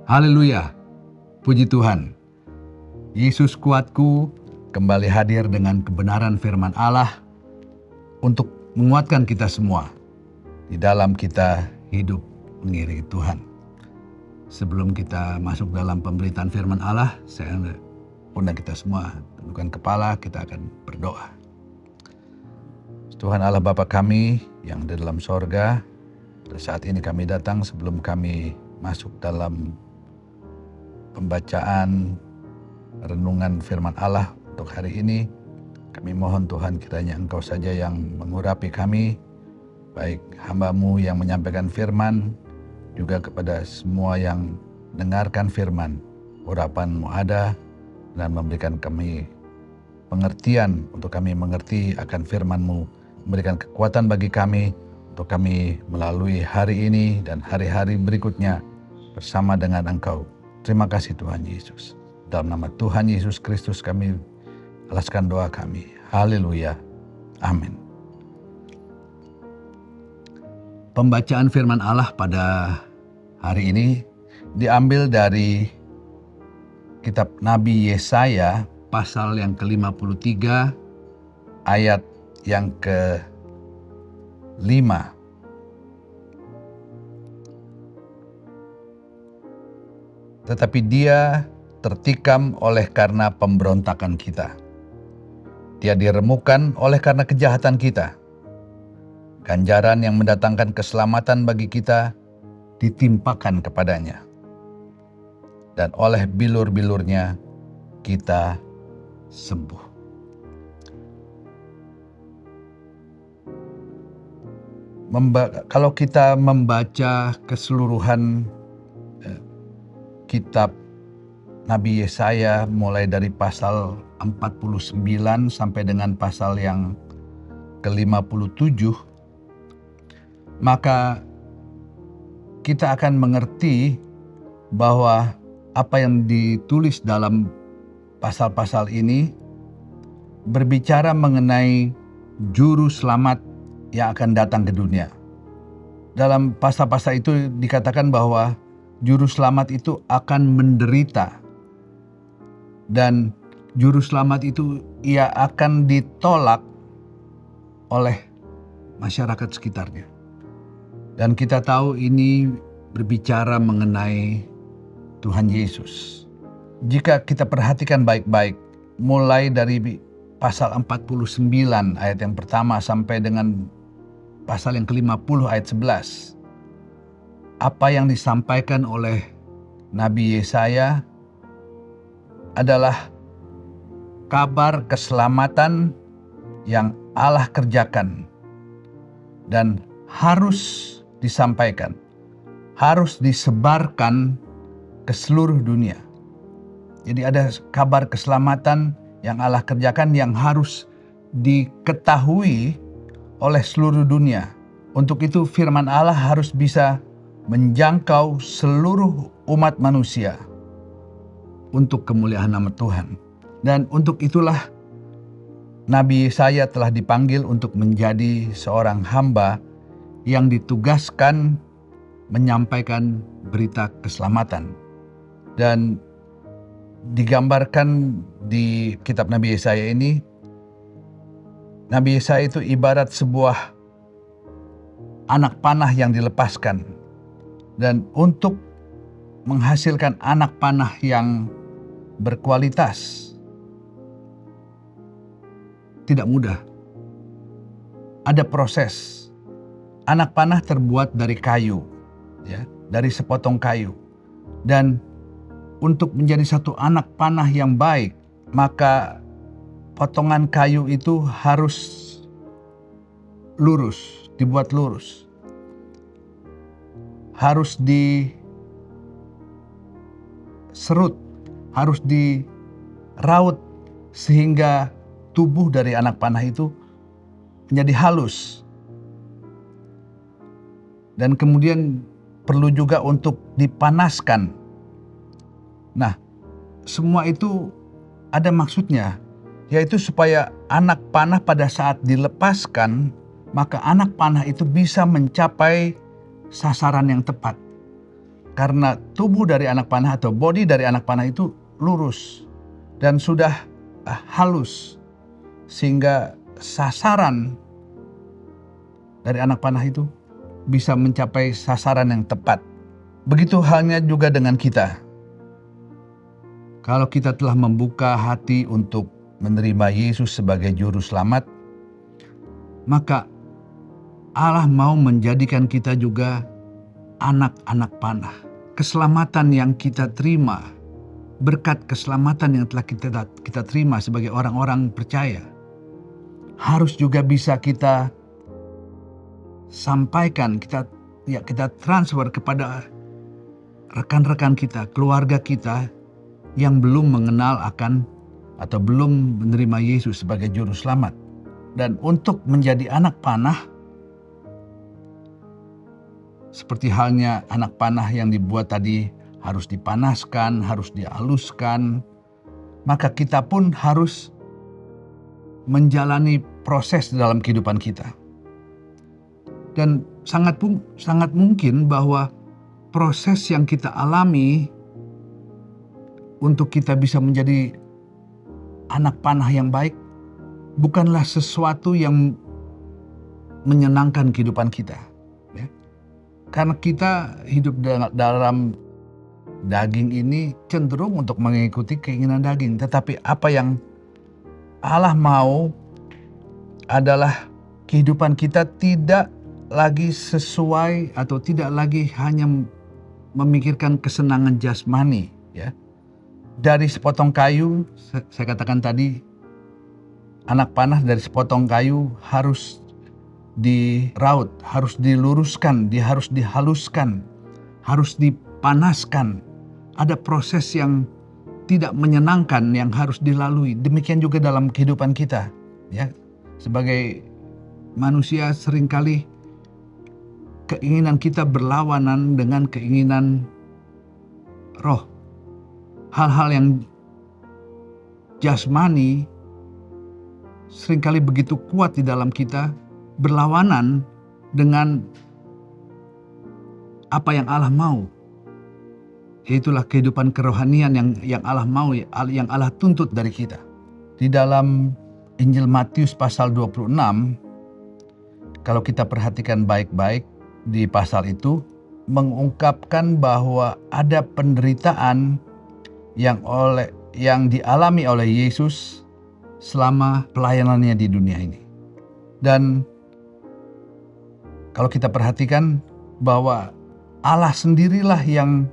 Haleluya, puji Tuhan. Yesus kuatku kembali hadir dengan kebenaran firman Allah untuk menguatkan kita semua di dalam kita hidup mengiringi Tuhan. Sebelum kita masuk dalam pemberitaan firman Allah, saya undang kita semua tundukkan kepala, kita akan berdoa. Tuhan Allah Bapa kami yang di dalam sorga, pada saat ini kami datang sebelum kami masuk dalam pembacaan renungan firman Allah untuk hari ini. Kami mohon Tuhan kiranya Engkau saja yang mengurapi kami, baik hamba-Mu yang menyampaikan firman, juga kepada semua yang dengarkan firman. Urapan-Mu ada dan memberikan kami pengertian untuk kami mengerti akan firman-Mu, memberikan kekuatan bagi kami untuk kami melalui hari ini dan hari-hari berikutnya bersama dengan Engkau. Terima kasih Tuhan Yesus. Dalam nama Tuhan Yesus Kristus kami alaskan doa kami. Haleluya. Amin. Pembacaan firman Allah pada hari ini diambil dari kitab Nabi Yesaya pasal yang ke-53 ayat yang ke-5. Tetapi dia tertikam oleh karena pemberontakan kita. Dia diremukkan oleh karena kejahatan kita. Ganjaran yang mendatangkan keselamatan bagi kita ditimpakan kepadanya. Dan oleh bilur-bilurnya kita sembuh. Kalau kita membaca keseluruhan kitab Nabi Yesaya mulai dari pasal 49 sampai dengan pasal yang ke-57, maka kita akan mengerti bahwa apa yang ditulis dalam pasal-pasal ini berbicara mengenai juru selamat yang akan datang ke dunia. Dalam pasal-pasal itu dikatakan bahwa juru selamat itu akan menderita, dan juru selamat itu ia akan ditolak oleh masyarakat sekitarnya. Dan kita tahu ini berbicara mengenai Tuhan Yesus. Jika kita perhatikan baik-baik, mulai dari pasal 49 ayat yang pertama sampai dengan pasal yang ke-50 ayat 11, apa yang disampaikan oleh Nabi Yesaya adalah kabar keselamatan yang Allah kerjakan dan harus disampaikan, harus disebarkan ke seluruh dunia. Jadi ada kabar keselamatan yang Allah kerjakan yang harus diketahui oleh seluruh dunia. Untuk itu firman Allah harus bisa menjangkau seluruh umat manusia untuk kemuliaan nama Tuhan. Dan untuk itulah Nabi Yesaya telah dipanggil untuk menjadi seorang hamba yang ditugaskan menyampaikan berita keselamatan. Dan digambarkan di kitab Nabi Yesaya ini, Nabi Yesaya itu ibarat sebuah anak panah yang dilepaskan. Dan untuk menghasilkan anak panah yang berkualitas tidak mudah. Ada proses. Anak panah terbuat dari kayu, ya, dari sepotong kayu. Dan untuk menjadi satu anak panah yang baik, maka potongan kayu itu harus lurus, dibuat lurus. Harus diserut, harus diraut sehingga tubuh dari anak panah itu menjadi halus. Dan kemudian perlu juga untuk dipanaskan. Nah, semua itu ada maksudnya, yaitu supaya anak panah pada saat dilepaskan, maka anak panah itu bisa mencapai sasaran yang tepat. Karena tubuh dari anak panah atau body dari anak panah itu lurus dan sudah halus, sehingga sasaran dari anak panah itu bisa mencapai sasaran yang tepat. Begitu halnya juga dengan kita. Kalau kita telah membuka hati untuk menerima Yesus sebagai juru selamat, maka Allah mau menjadikan kita juga anak-anak panah. Keselamatan yang kita terima, berkat keselamatan yang telah kita terima sebagai orang-orang percaya, harus juga bisa kita sampaikan, kita transfer kepada rekan-rekan kita, keluarga kita yang belum mengenal akan atau belum menerima Yesus sebagai juru selamat. Dan untuk menjadi anak panah, seperti halnya anak panah yang dibuat tadi, harus dipanaskan, harus dihaluskan, maka kita pun harus menjalani proses dalam kehidupan kita. Dan sangat mungkin bahwa proses yang kita alami untuk kita bisa menjadi anak panah yang baik bukanlah sesuatu yang menyenangkan kehidupan kita. Karena kita hidup dalam daging ini cenderung untuk mengikuti keinginan daging. Tetapi apa yang Allah mau adalah kehidupan kita tidak lagi sesuai atau tidak lagi hanya memikirkan kesenangan jasmani. Ya. Dari sepotong kayu, saya katakan tadi, anak panah dari sepotong kayu harus diraut, harus diluruskan, harus dihaluskan, harus dipanaskan. Ada proses yang tidak menyenangkan yang harus dilalui. Demikian juga dalam kehidupan kita. Ya, sebagai manusia seringkali keinginan kita berlawanan dengan keinginan roh. Hal-hal yang jasmani seringkali begitu kuat di dalam kita, berlawanan dengan apa yang Allah mau. Itulah kehidupan kerohanian yang Allah mau, yang Allah tuntut dari kita. Di dalam Injil Matius pasal 26, kalau kita perhatikan baik-baik di pasal itu, mengungkapkan bahwa ada penderitaan yang dialami oleh Yesus selama pelayanannya di dunia ini. Dan kalau kita perhatikan bahwa Allah sendirilah yang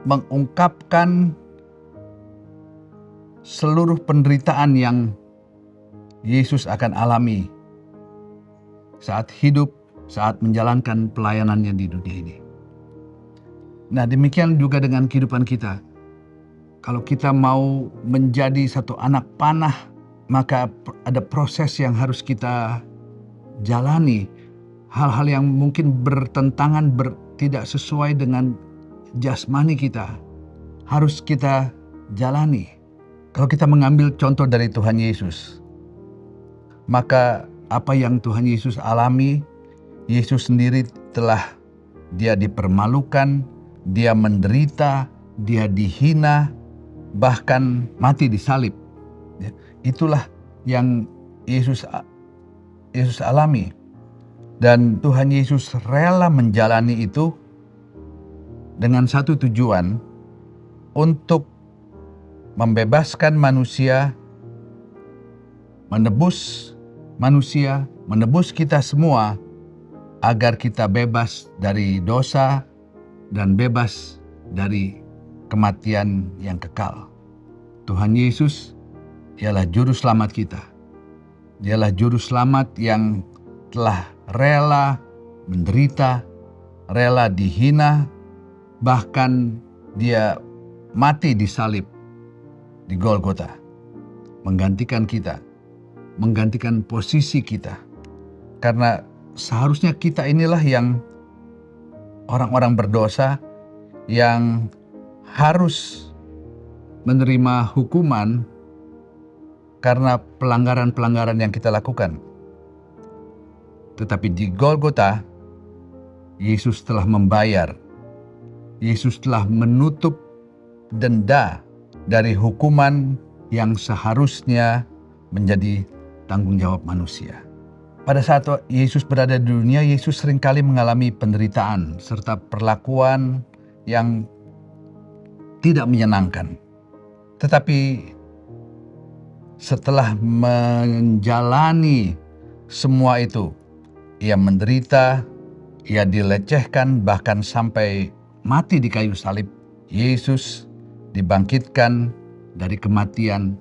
mengungkapkan seluruh penderitaan yang Yesus akan alami saat hidup, saat menjalankan pelayanannya di dunia ini. Nah, demikian juga dengan kehidupan kita. Kalau kita mau menjadi satu anak panah, maka ada proses yang harus kita jalani. Hal-hal yang mungkin bertentangan, tidak sesuai dengan jasmani kita, harus kita jalani. Kalau kita mengambil contoh dari Tuhan Yesus, maka apa yang Tuhan Yesus alami, Yesus sendiri dia dipermalukan, dia menderita, dia dihina, bahkan mati disalib. Itulah yang Yesus alami. Dan Tuhan Yesus rela menjalani itu dengan satu tujuan, untuk membebaskan manusia, menebus manusia, menebus kita semua, agar kita bebas dari dosa dan bebas dari kematian yang kekal. Tuhan Yesus ialah juru selamat kita. Dialah juru selamat yang telah rela menderita, rela dihina, bahkan dia mati disalib di Golgota, menggantikan kita, menggantikan posisi kita. Karena seharusnya kita inilah yang orang-orang berdosa yang harus menerima hukuman karena pelanggaran-pelanggaran yang kita lakukan. Tetapi di Golgota, Yesus telah membayar Yesus telah menutup denda dari hukuman yang seharusnya menjadi tanggung jawab manusia. Pada saat Yesus berada di dunia, Yesus seringkali mengalami penderitaan serta perlakuan yang tidak menyenangkan. Tetapi setelah menjalani semua itu, ia menderita, ia dilecehkan, bahkan sampai mati di kayu salib. Yesus dibangkitkan dari kematian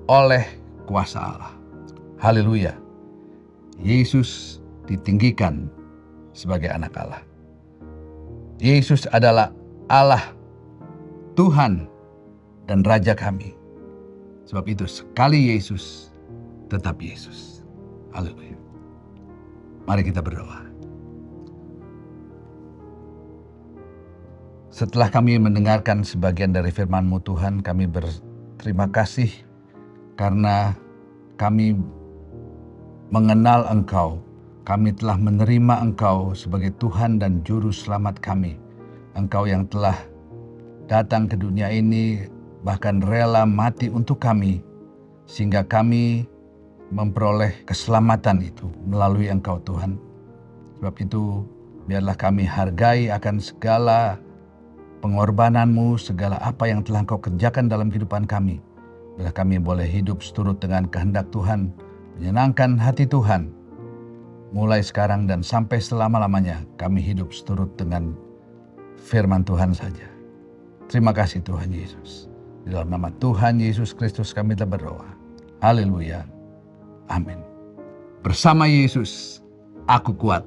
oleh kuasa Allah. Haleluya. Yesus ditinggikan sebagai anak Allah. Yesus adalah Allah, Tuhan, dan Raja kami. Sebab itu sekali Yesus, tetap Yesus. Haleluya. Mari kita berdoa. Setelah kami mendengarkan sebagian dari firman-Mu Tuhan, kami berterima kasih karena kami mengenal Engkau. Kami telah menerima Engkau sebagai Tuhan dan Juru Selamat kami. Engkau yang telah datang ke dunia ini, bahkan rela mati untuk kami, sehingga kami memperoleh keselamatan itu melalui Engkau Tuhan. Sebab itu, biarlah kami hargai akan segala pengorbanan-Mu, segala apa yang telah Engkau kerjakan dalam kehidupan kami. Biarlah kami boleh hidup seturut dengan kehendak Tuhan, menyenangkan hati Tuhan. Mulai sekarang dan sampai selama-lamanya kami hidup seturut dengan firman Tuhan saja. Terima kasih Tuhan Yesus. Di dalam nama Tuhan Yesus Kristus kami telah berdoa. Haleluya. Amin. Bersama Yesus, aku kuat.